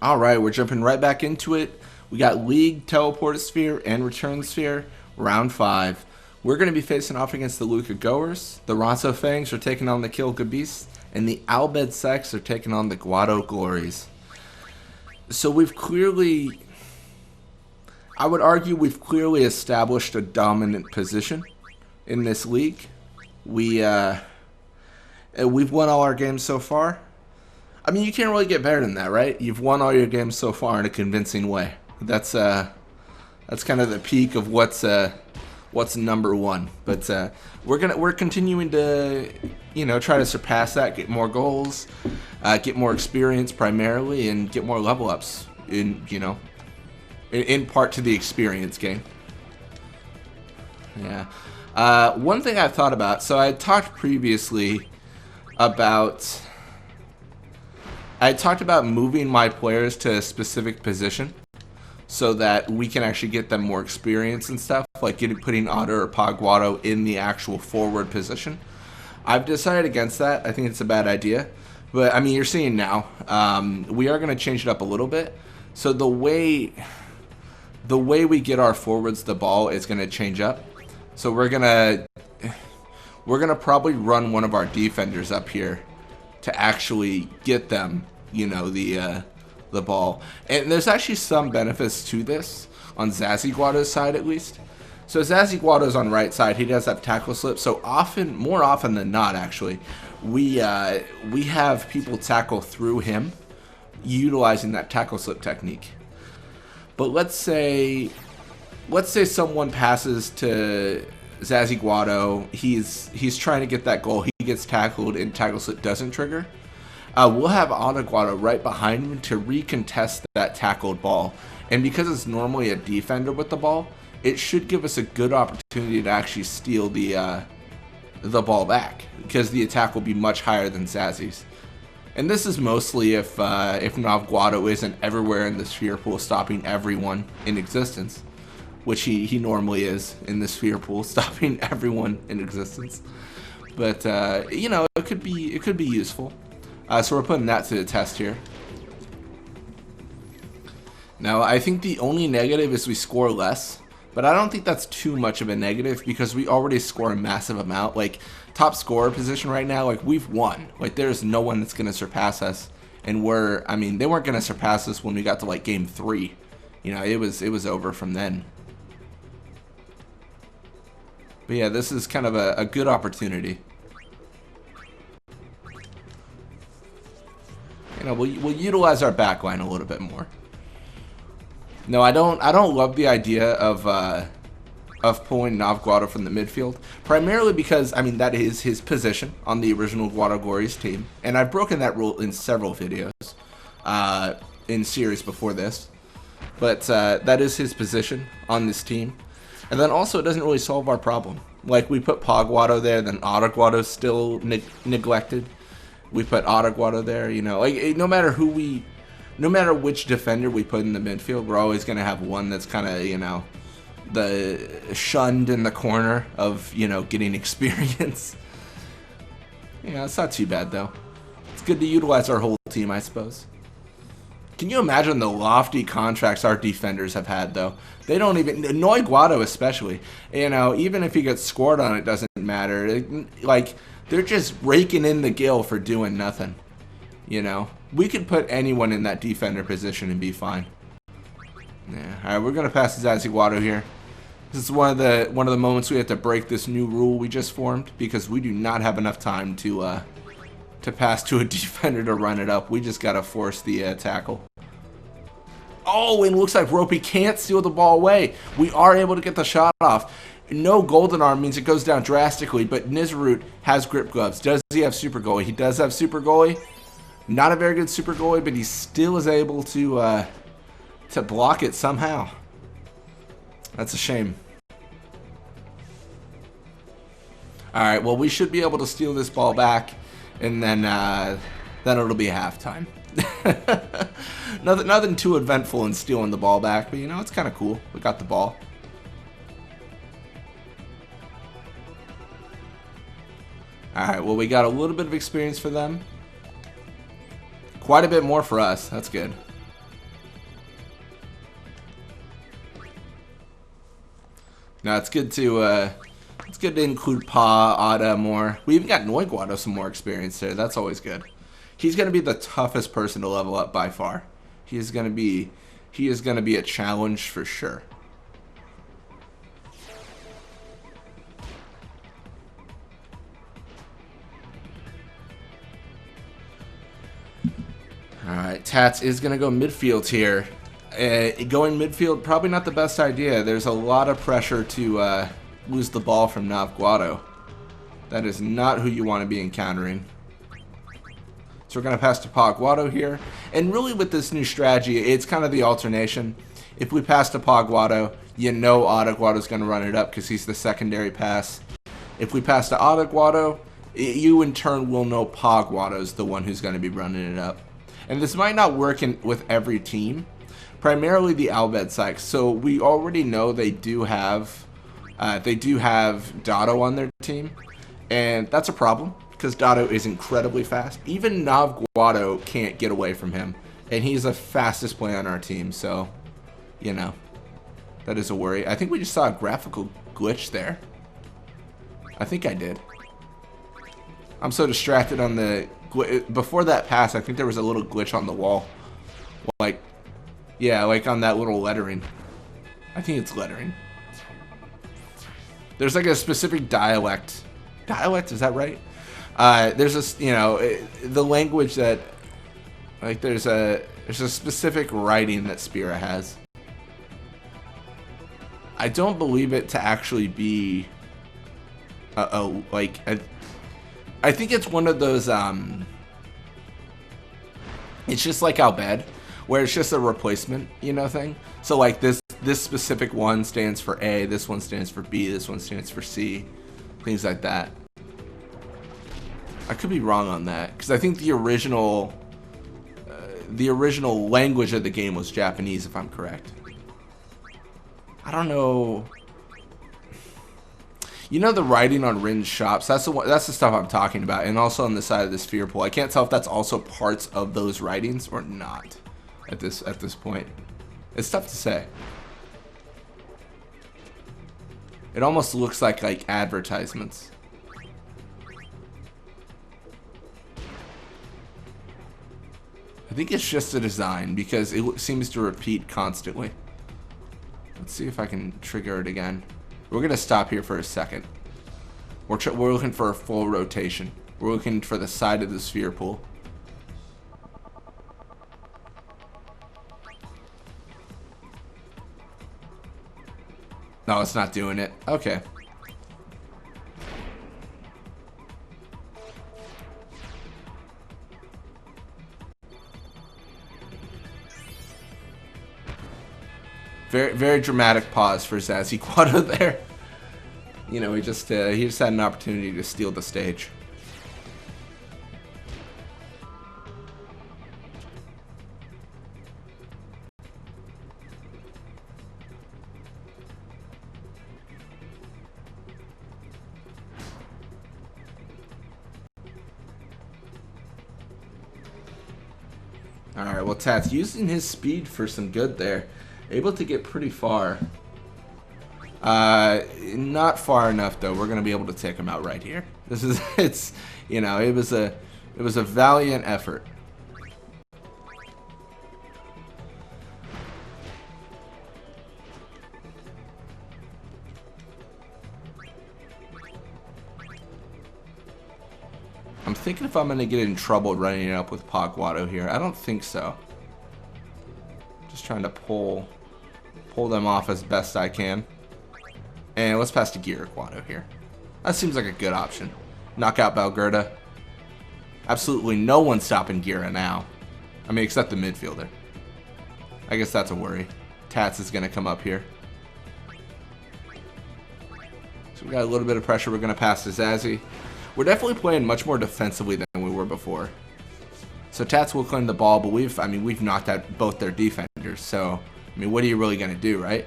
Alright, we're jumping right back into it. We got League, Teleport Sphere, and Return Sphere, round 5. We're going to be facing off against the Luca Goers. The Ronso Fangs are taking on the Kilga Beasts, and the Albed Sex are taking on the Guado Glories. So we've clearly, I would argue we've clearly established a dominant position in this league. We've won all our games so far. I mean, you can't really get better than that, right? You've won all your games so far in a convincing way. That's kind of the peak of what's number one. But we're continuing to, try to surpass that, get more goals, get more experience primarily, and get more level ups in part to the experience game. Yeah. One thing I've thought about. So I talked previously about. I talked about moving my players to a specific position so that we can actually get them more experience and stuff, like putting Otter or Guado in the actual forward position. I've decided against that. I think it's a bad idea. But, I mean, you're seeing now. We are going to change it up a little bit. So the way we get our forwards the ball is going to change up. So we're going to probably run one of our defenders up here to actually get them, the ball. And there's actually some benefits to this on Zazie Guado's side, at least. So Zazie Guado's on right side. He does have tackle slip. So more often than not, actually, we have people tackle through him, utilizing that tackle slip technique. But let's say someone passes to Zazie Guado, he's trying to get that goal, he gets tackled and tackle slip doesn't trigger. We'll have Otter Guado right behind him to recontest that tackled ball. And because it's normally a defender with the ball, it should give us a good opportunity to actually steal the ball back, because the attack will be much higher than Zazie's. And this is mostly if Nav Guado isn't everywhere in the sphere pool stopping everyone in existence, which he normally is in the sphere pool, stopping everyone in existence. But it could be useful. So we're putting that to the test here. Now, I think the only negative is we score less, but I don't think that's too much of a negative because we already score a massive amount. Like, top scorer position right now, like, we've won. Like, there's no one that's going to surpass us. And they weren't going to surpass us when we got to, like, game 3. It was over from then. But yeah, this is kind of a good opportunity. We'll utilize our back line a little bit more. No, I don't love the idea of pulling Nav Guado from the midfield, primarily because that is his position on the original Guado Glories team, and I've broken that rule in several videos in series before this. But that is his position on this team. And then also, it doesn't really solve our problem. Like, we put Guado there, then Otter Guado's still neglected. We put Otter Guado there, Like, no matter which defender we put in the midfield, we're always going to have one that's kind of, the shunned in the corner of, getting experience. It's not too bad, though. It's good to utilize our whole team, I suppose. Can you imagine the lofty contracts our defenders have had, though? They don't even... Noi Guado especially. Even if he gets scored on, it doesn't matter. They're just raking in the gill for doing nothing. We could put anyone in that defender position and be fine. Yeah. Alright, we're going to pass to Zazie Guado here. This is one of the moments we have to break this new rule we just formed, because we do not have enough time to pass to a defender to run it up. We just got to force the tackle. Oh, and it looks like Ropey can't steal the ball away. We are able to get the shot off. No golden arm means it goes down drastically, but Nizarut has grip gloves. Does he have super goalie? He does have super goalie. Not a very good super goalie, but he still is able to block it somehow. That's a shame. Alright, well, we should be able to steal this ball back, and then it'll be halftime. Nothing too eventful in stealing the ball back, but it's kind of cool. We got the ball. Alright, well, we got a little bit of experience for them. Quite a bit more for us. That's good. No, it's good to include Pa, Ada more. We even got Guado some more experience there. That's always good. He's gonna be the toughest person to level up by far. He is gonna be a challenge for sure. Alright, Tats is going to go midfield here. Going midfield, probably not the best idea. There's a lot of pressure to lose the ball from Guado. That is not who you want to be encountering. So we're going to pass to Guado here. And really with this new strategy, it's kind of the alternation. If we pass to Guado, you know Guado's going to run it up because he's the secondary pass. If we pass to Guado, you in turn will know Guado's the one who's going to be running it up. And this might not work with every team, primarily the Albed side. So we already know they do have Dado on their team, and that's a problem because Dado is incredibly fast. Even Guado can't get away from him, and he's the fastest player on our team. So, you know, that is a worry. I think we just saw a graphical glitch there. I think I did. I'm so distracted on the... Before that pass, I think there was a little glitch on the wall. Like, yeah, like on that little lettering. I think it's lettering. There's like a specific dialect. Dialect, is that right? There's this, you know, the language that, like, there's a specific writing that Spira has. I don't believe it to actually be I think it's one of those, it's just like Albed, where it's just a replacement, you know, thing. So like this specific one stands for A, this one stands for B, this one stands for C, things like that. I could be wrong on that, because I think the original language of the game was Japanese, if I'm correct. I don't know. You know the writing on Rin's shops? That's the stuff I'm talking about, and also on the side of the sphere pool. I can't tell if that's also parts of those writings or not at this point. It's tough to say. It almost looks like advertisements. I think it's just a design because it seems to repeat constantly. Let's see if I can trigger it again. We're going to stop here for a second. We're looking for a full rotation. We're looking for the side of the sphere pool. No, it's not doing it. Okay. Very, very dramatic pause for Zazzy Guado there. You know, he just had an opportunity to steal the stage. All right, well, Tats using his speed for some good there. Able to get pretty far. Not far enough though. We're gonna be able to take him out right here. This is it was a valiant effort. I'm thinking if I'm gonna get in trouble running it up with Guado here. I don't think so. Just trying to pull them off as best I can. And let's pass to Guado here. That seems like a good option. Knock out Balgerda. Absolutely no one stopping Gira now. I mean, except the midfielder. I guess that's a worry. Tats is going to come up here. So we got a little bit of pressure. We're going to pass to Zazzy. We're definitely playing much more defensively than we were before. So Tats will claim the ball, but we've knocked out both their defenders. So, I mean, what are you really going to do, right?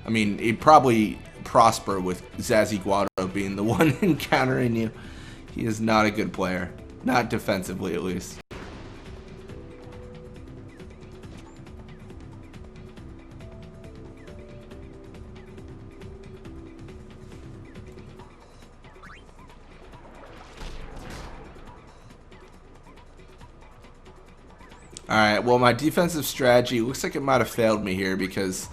I mean, he'd probably prosper with Zazzy Guado being the one encountering you. He is not a good player. Not defensively, at least. Alright, well, my defensive strategy looks like it might have failed me here because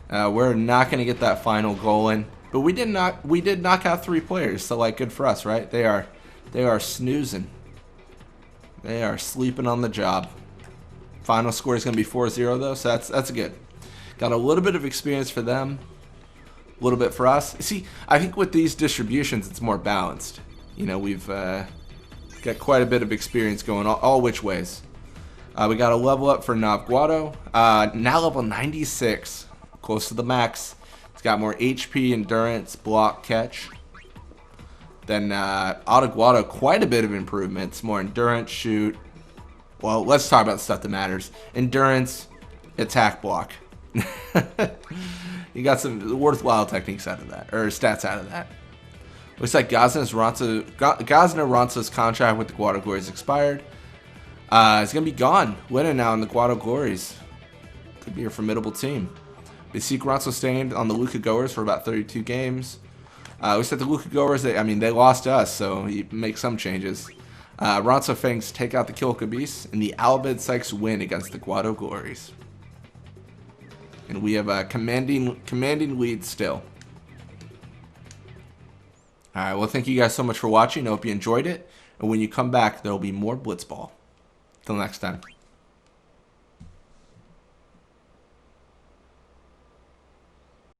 we're not going to get that final goal in. But we did knock out 3 players, so like good for us, right? They are snoozing. They are sleeping on the job. Final score is going to be 4-0 though, so that's good. Got a little bit of experience for them, a little bit for us. See, I think with these distributions, it's more balanced. You know, we've got quite a bit of experience going all which ways. We got a level up for Guado. Now level 96, close to the max. It's got more HP, endurance, block, catch. Then Guado, quite a bit of improvements. More endurance, shoot. Well, let's talk about the stuff that matters. Endurance, attack, block. You got some worthwhile techniques out of that, or stats out of that. Looks like Gazna Ronsa's contract with the Guado Glories expired. It's going to be gone. Winning now in the Guado Glories. Could be a formidable team. Beseek Ronso staying on the Luca Goers for about 32 games. Looks like the Luca Goers, they lost to us, so he makes some changes. Ronso Fangs take out the Kilka Beasts, and the Albed Sykes win against the Guado Glories. And we have a commanding lead still. Alright, well, thank you guys so much for watching. I hope you enjoyed it. And when you come back, there will be more Blitzball. Till next time.